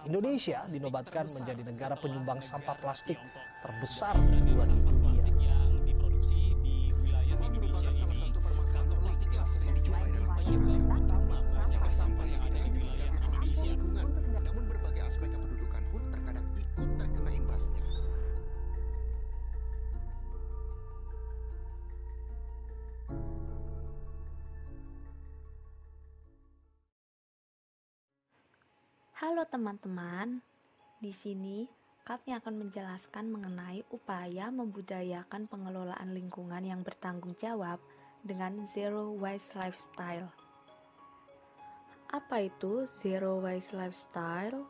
Indonesia dinobatkan menjadi negara penyumbang sampah plastik terbesar kedua di dunia. Namun berbagai aspek kependudukan pun terkadang ikut terkena imbasnya. Halo teman-teman, di sini kami akan menjelaskan mengenai upaya membudayakan pengelolaan lingkungan yang bertanggung jawab dengan Zero Waste Lifestyle. Apa itu Zero Waste Lifestyle?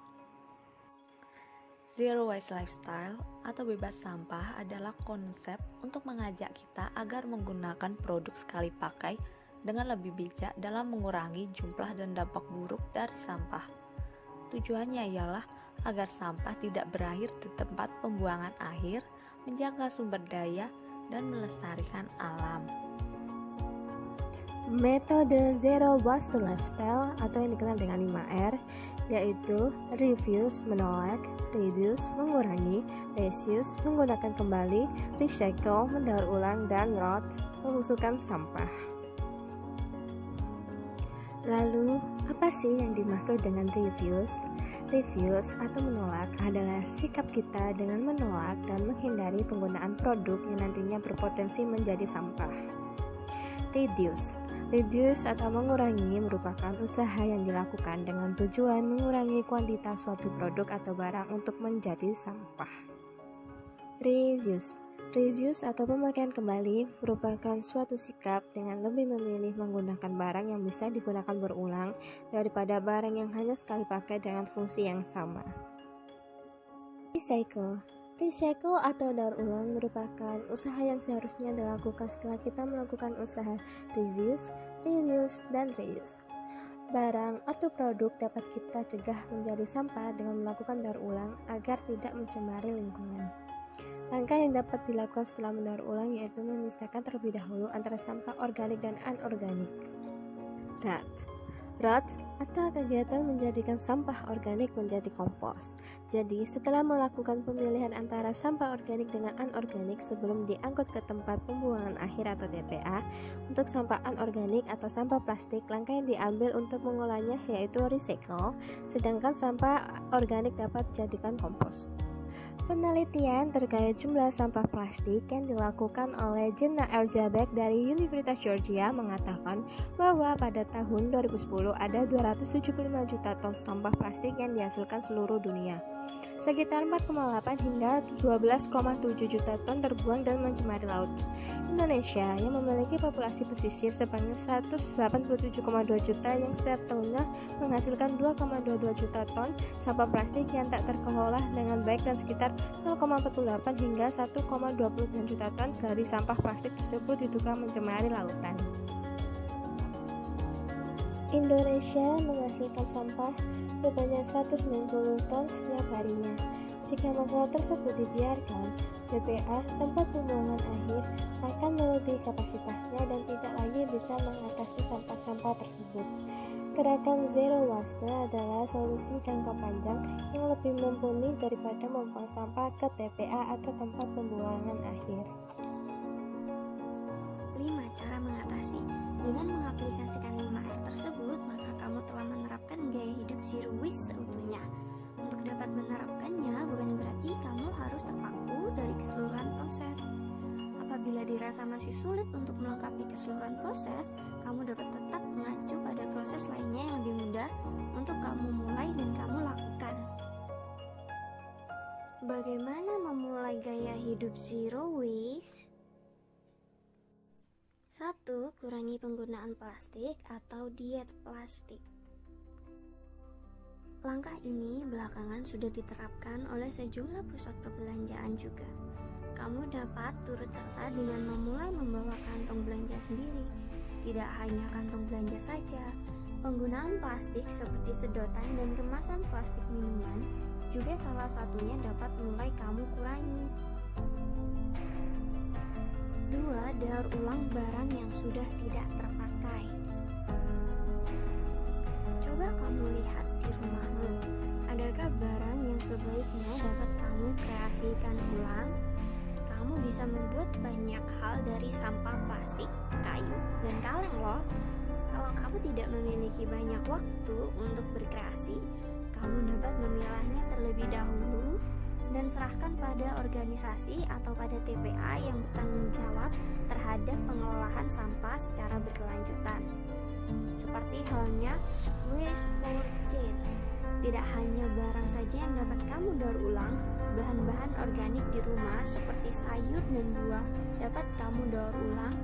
Zero Waste Lifestyle atau bebas sampah adalah konsep untuk mengajak kita agar menggunakan produk sekali pakai dengan lebih bijak dalam mengurangi jumlah dan dampak buruk dari sampah. Tujuannya ialah agar sampah tidak berakhir di tempat pembuangan akhir, menjaga sumber daya, dan melestarikan alam. Metode Zero Waste Lifestyle atau yang dikenal dengan 5R yaitu refuse, menolak, reduce, mengurangi, reuse, menggunakan kembali, recycle, mendaur ulang, dan rot, membusukkan sampah. Lalu, apa sih yang dimaksud dengan refuse? Refuse atau menolak adalah sikap kita dengan menolak dan menghindari penggunaan produk yang nantinya berpotensi menjadi sampah. Reduce atau mengurangi merupakan usaha yang dilakukan dengan tujuan mengurangi kuantitas suatu produk atau barang untuk menjadi sampah. Reuse atau pemakaian kembali merupakan suatu sikap dengan lebih memilih menggunakan barang yang bisa digunakan berulang daripada barang yang hanya sekali pakai dengan fungsi yang sama. Recycle atau daur ulang merupakan usaha yang seharusnya dilakukan setelah kita melakukan usaha reuse, reduce, dan reuse. Barang atau produk dapat kita cegah menjadi sampah dengan melakukan daur ulang agar tidak mencemari lingkungan. Langkah yang dapat dilakukan setelah mendaur ulang yaitu memisahkan terlebih dahulu antara sampah organik dan anorganik. ROT atau kegiatan menjadikan sampah organik menjadi kompos. Jadi, setelah melakukan pemilihan antara sampah organik dengan anorganik sebelum diangkut ke tempat pembuangan akhir atau TPA, untuk sampah anorganik atau sampah plastik, langkah yang diambil untuk mengolahnya yaitu recycle, sedangkan sampah organik dapat dijadikan kompos. Penelitian terkait jumlah sampah plastik yang dilakukan oleh Jenna Erzsébet dari Universitas Georgia mengatakan bahwa pada tahun 2010 ada 275 juta ton sampah plastik yang dihasilkan seluruh dunia. Sekitar 4,8 hingga 12,7 juta ton terbuang dan mencemari laut. Indonesia yang memiliki populasi pesisir sebanyak 187,2 juta yang setiap tahunnya menghasilkan 2,22 juta ton sampah plastik yang tak terkelola dengan baik dan sekitar 0,48 hingga 1,29 juta ton dari sampah plastik tersebut diduga mencemari lautan. Indonesia menghasilkan sampah sebanyak 190 ton setiap harinya. Jika masalah tersebut dibiarkan, TPA tempat pembuangan akhir akan melebihi kapasitasnya dan tidak lagi bisa mengatasi sampah-sampah tersebut. Gerakan Zero Waste adalah solusi jangka panjang yang lebih mumpuni daripada membuang sampah ke TPA atau tempat pembuangan akhir. 5 cara mengatasi. Dengan mengaplikasikan 5R tersebut, maka kamu telah menerapkan gaya hidup zero waste seutuhnya. Untuk dapat menerapkannya bukan berarti kamu harus terpaku dari keseluruhan proses. Apabila dirasa masih sulit untuk melengkapi keseluruhan proses, kamu dapat tetap mengacu pada proses lainnya yang lebih mudah untuk kamu mulai dan kamu lakukan. Bagaimana memulai gaya hidup zero waste? 1. Kurangi penggunaan plastik atau diet plastik. Langkah ini belakangan sudah diterapkan oleh sejumlah pusat perbelanjaan juga. Kamu dapat turut serta dengan memulai membawa kantong belanja sendiri. Tidak hanya kantong belanja saja, penggunaan plastik seperti sedotan dan kemasan plastik minuman juga salah satunya dapat mulai kamu kurangi. 2. Daur ulang barang yang sudah tidak terpakai. Coba kamu lihat di rumahmu, adakah barang yang sebaiknya dapat kamu kreasikan ulang? Kamu bisa membuat banyak hal dari sampah plastik, kayu, dan kaleng loh. Kalau kamu tidak memiliki banyak waktu untuk berkreasi, kamu dapat memilahnya terlebih dahulu dan serahkan pada organisasi atau pada TPA yang bertanggung jawab terhadap pengelolaan sampah secara berkelanjutan. Seperti halnya Waste for Change, tidak hanya barang saja yang dapat kamu daur ulang, bahan-bahan organik di rumah seperti sayur dan buah dapat kamu daur ulang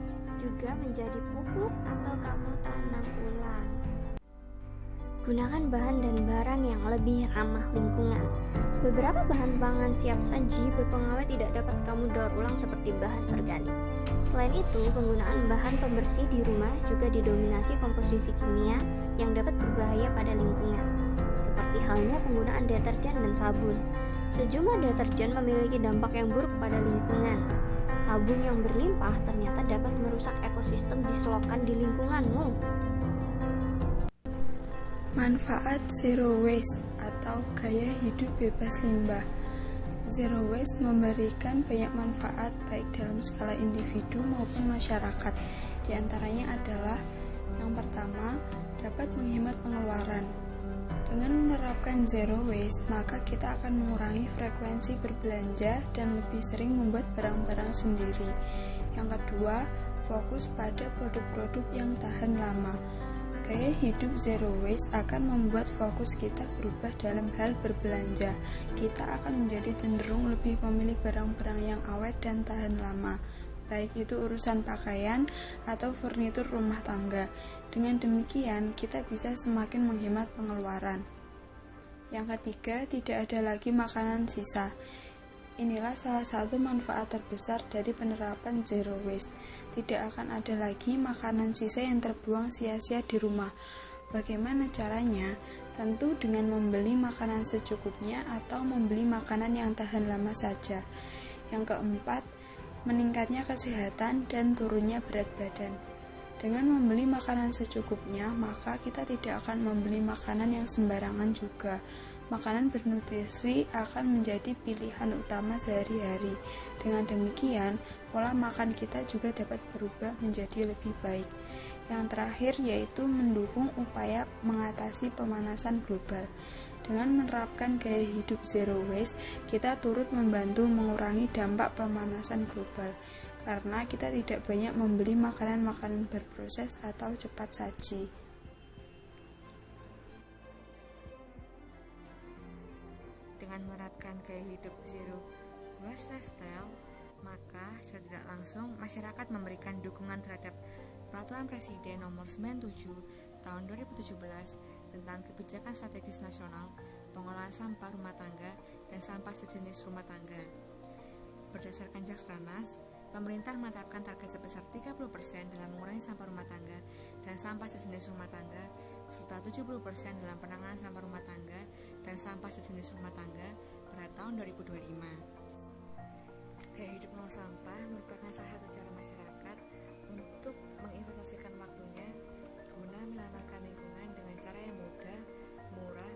juga menjadi pupuk atau kamu tanam ulang. Gunakan bahan dan barang yang lebih ramah lingkungan. Beberapa bahan pangan siap saji berpengawet tidak dapat kamu daur ulang seperti bahan organik. Selain itu, penggunaan bahan pembersih di rumah juga didominasi komposisi kimia yang dapat berbahaya pada lingkungan, seperti halnya penggunaan deterjen dan sabun. Sejumlah deterjen memiliki dampak yang buruk pada lingkungan. Sabun yang berlimpah ternyata dapat merusak ekosistem di selokan di lingkunganmu. Manfaat zero waste atau gaya hidup bebas limbah. Zero waste memberikan banyak manfaat baik dalam skala individu maupun masyarakat. Di antaranya adalah yang pertama, dapat menghemat pengeluaran. Dengan menerapkan zero waste, maka kita akan mengurangi frekuensi berbelanja dan lebih sering membuat barang-barang sendiri. Yang kedua, fokus pada produk-produk yang tahan lama. Gaya hidup zero waste akan membuat fokus kita berubah dalam hal berbelanja. Kita akan menjadi cenderung lebih memilih barang-barang yang awet dan tahan lama, baik itu urusan pakaian atau furnitur rumah tangga. Dengan demikian, kita bisa semakin menghemat pengeluaran. Yang ketiga, tidak ada lagi makanan sisa. Inilah salah satu manfaat terbesar dari penerapan zero waste. Tidak akan ada lagi makanan sisa yang terbuang sia-sia di rumah. Bagaimana caranya? Tentu dengan membeli makanan secukupnya atau membeli makanan yang tahan lama saja. Yang keempat, meningkatnya kesehatan dan turunnya berat badan. Dengan membeli makanan secukupnya, maka kita tidak akan membeli makanan yang sembarangan juga. Makanan bernutrisi akan menjadi pilihan utama sehari-hari. Dengan demikian, pola makan kita juga dapat berubah menjadi lebih baik. Yang terakhir yaitu mendukung upaya mengatasi pemanasan global. Dengan menerapkan gaya hidup zero waste, kita turut membantu mengurangi dampak pemanasan global, karena kita tidak banyak membeli makanan-makanan berproses atau cepat saji. Dengan menerapkan gaya hidup zero waste lifestyle, maka secara tidak langsung masyarakat memberikan dukungan terhadap Peraturan Presiden Nomor 97 Tahun 2017 tentang Kebijakan Strategis Nasional Pengolahan Sampah Rumah Tangga dan Sampah Sejenis Rumah Tangga. Berdasarkan Jakstranas, pemerintah menetapkan target sebesar 30% dalam mengurangi sampah rumah tangga dan sampah sejenis rumah tangga, serta 70% dalam penanganan sampah rumah tangga dan sampah sejenis rumah tangga pada tahun 2025. Gaya hidup nol sampah merupakan salah satu cara masyarakat untuk menginvestasikan waktunya guna menyelamatkan lingkungan dengan cara yang mudah, murah,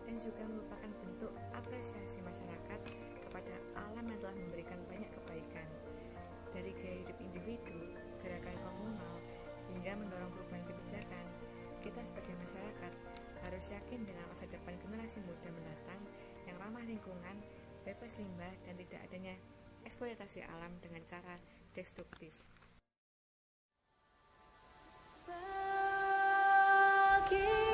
dan juga merupakan bentuk apresiasi masyarakat kepada alam yang telah memberikan banyak kebaikan. Dari gaya hidup individu, gerakan komunal, hingga mendorong perubahan kebijakan, kita sebagai masyarakat harus yakin dengan masa depan generasi muda mendatang yang ramah lingkungan, bebas limbah, dan tidak adanya eksploitasi alam dengan cara destruktif. Bagi